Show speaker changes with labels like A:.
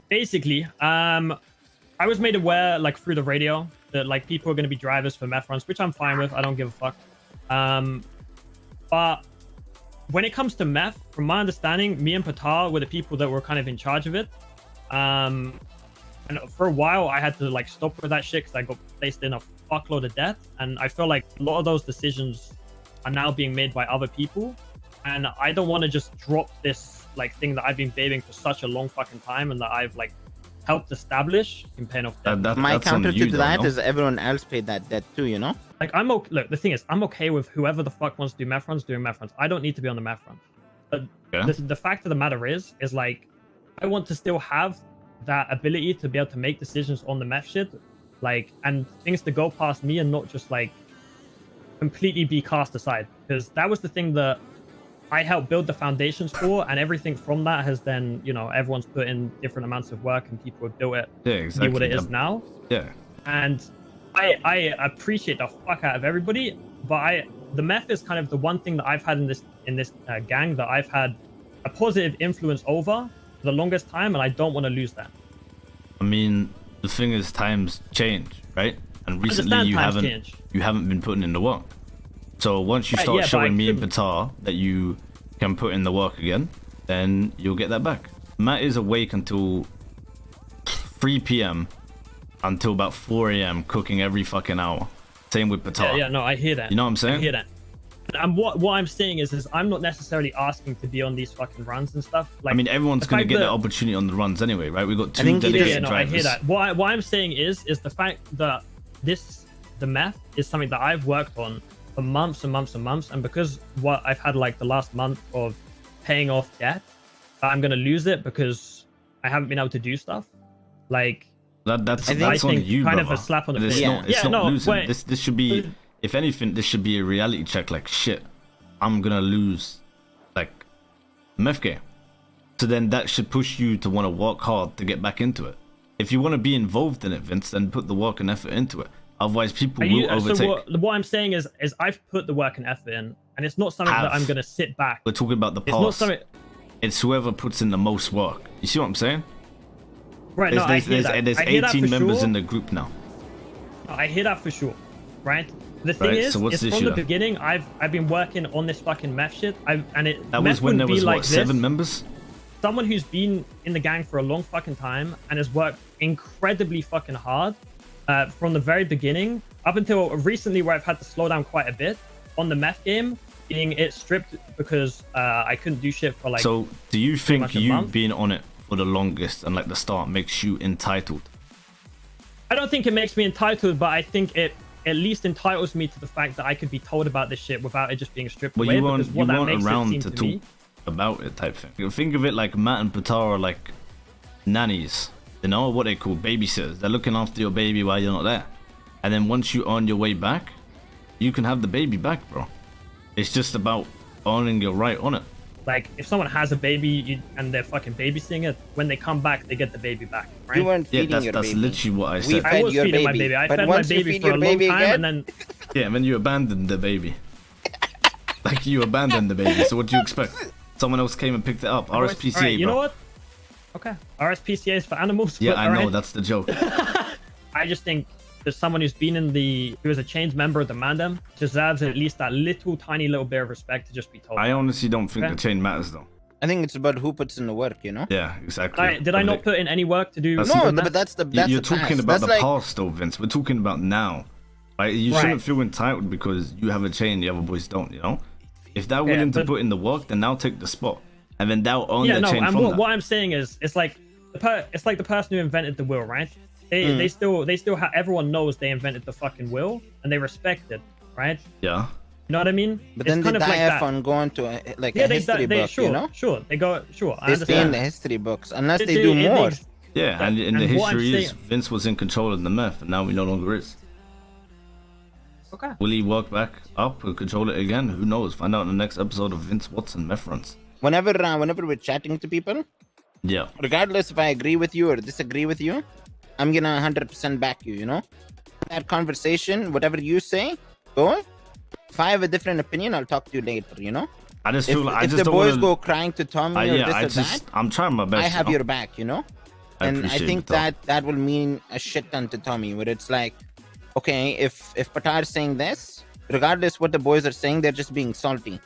A: basically, I was made aware like through the radio that like people are going to be drivers for meth runs, which I'm fine with. I don't give a fuck. But when it comes to meth, from my understanding, me and Patar were the people that were kind of in charge of it. And for a while, I had to like stop with that shit because I got placed in a fuckload of debt. And I feel like a lot of those decisions are now being made by other people. And I don't want to just drop this like thing that I've been babying for such a long fucking time and that I've like helped establish in paying off debt.
B: My counter to that is everyone else paid that debt too, you know?
A: Like I'm okay. Look, the thing is, I'm okay with whoever the fuck wants to do meth runs doing meth runs. I don't need to be on the meth run. But the fact of the matter is like, I want to still have that ability to be able to make decisions on the meth shit, like, and things to go past me and not just like completely be cast aside. Because that was the thing that I helped build the foundations for, and everything from that has then, you know, everyone's put in different amounts of work and people have built it to be what it is now.
C: Yeah.
A: And I appreciate the fuck out of everybody, but the meth is kind of the one thing that I've had in this gang that I've had a positive influence over for the longest time, and I don't want to lose that.
C: I mean, the thing is, times change, right? And recently you haven't been putting in the work. So once you start showing me and Patar that you can put in the work again, then you'll get that back. Matt is awake until 3 p.m. until about 4 a.m. cooking every fucking hour. Same with Patar.
A: Yeah, no, I hear that.
C: You know what I'm saying?
A: I hear that. And what I'm saying is I'm not necessarily asking to be on these fucking runs and stuff. Like,
C: I mean, everyone's going to get that opportunity on the runs anyway, right? We've got two dedicated drivers.
A: I hear that. What I'm saying is the fact that the meth is something that I've worked on for months and months and months, and because what I've had like the last month of paying off debt, I'm gonna lose it because I haven't been able to do stuff. Like
C: that's on you,
A: kind
C: brother.
A: of a slap on the face.
C: It's not losing. This should be, if anything, this should be a reality check. Like shit, I'm gonna lose like meth game. So then that should push you to want to work hard to get back into it. If you want to be involved in it, Vince, then put the work and effort into it. Otherwise, people will overtake.
A: So what I'm saying is I've put the work and effort in, and it's not something that I'm gonna sit back.
C: We're talking about the past.
A: It's not something.
C: It's whoever puts in the most work. You see what I'm saying?
A: Right.
C: There's 18 members in the group now.
A: I hear that for sure. Right. The thing is, from the beginning, I've been working on this fucking meth shit. That
C: was when there was what, 7 members?
A: Someone who's been in the gang for a long fucking time and has worked incredibly fucking hard. From the very beginning up until recently, where I've had to slow down quite a bit on the meth game, being it stripped because I couldn't do shit for like.
C: So do you think you being on it for the longest and like the start makes you entitled?
A: I don't think it makes me entitled, but I think it at least entitles me to the fact that I could be told about this shit without it just being stripped away.
C: You weren't around to talk about it type thing. Think of it like Matt and Patar are like nannies. You know what they call babysitters. They're looking after your baby while you're not there. And then once you earn your way back, you can have the baby back, bro. It's just about earning your right on it.
A: Like, if someone has a baby and they're fucking babysitting it, when they come back, they get the baby back, right?
B: You weren't feeding your baby.
C: That's literally what I said.
A: I was feeding my baby. I fed my baby for a long time, and then...
C: Yeah, and then you abandoned the baby. Like, you abandoned the baby, so what do you expect? Someone else came and picked it up. RSPCA,
A: right, you know what? Okay, RSPCA is for animals.
C: Yeah, I know, that's the joke.
A: I just think there's someone who's been who is a changed member of the Mandem, deserves at least that tiny little bit of respect to just be told.
C: I honestly don't think the chain matters though.
B: I think it's about who puts in the work, you know?
C: Yeah, exactly.
A: Did I not put in any work to do?
B: No, but that's
C: you're talking about the past though, Vince. We're talking about now. Right? You shouldn't feel entitled because you have a chain, the other boys don't, you know? If they're willing to put in the work, then they'll take the spot. And then they'll own their chain from that.
A: What I'm saying is, it's like the person who invented the will, right? They still have, everyone knows they invented the fucking will and they respect it, right?
C: Yeah.
A: You know what I mean?
B: But then they die off on going to a history book, you know?
A: Sure, they go, sure.
B: They stay in the history books unless they do more.
C: Yeah, and the history is Vince was in control of the meth, and now he no longer is.
A: Okay.
C: Will he work back up and control it again? Who knows? Find out in the next episode of Vince Watson Meth Runs.
B: Whenever we're chatting to people,
C: yeah,
B: regardless if I agree with you or disagree with you, I'm gonna 100% back you, you know? That conversation, whatever you say, go. If I have a different opinion, I'll talk to you later, you know?
C: I just feel like
B: if the boys go crying to Tommy or this or that,
C: I'm trying my best.
B: I have your back, you know? And I think that will mean a shit ton to Tommy, where it's like, okay, if Patar is saying this, regardless what the boys are saying, they're just being salty.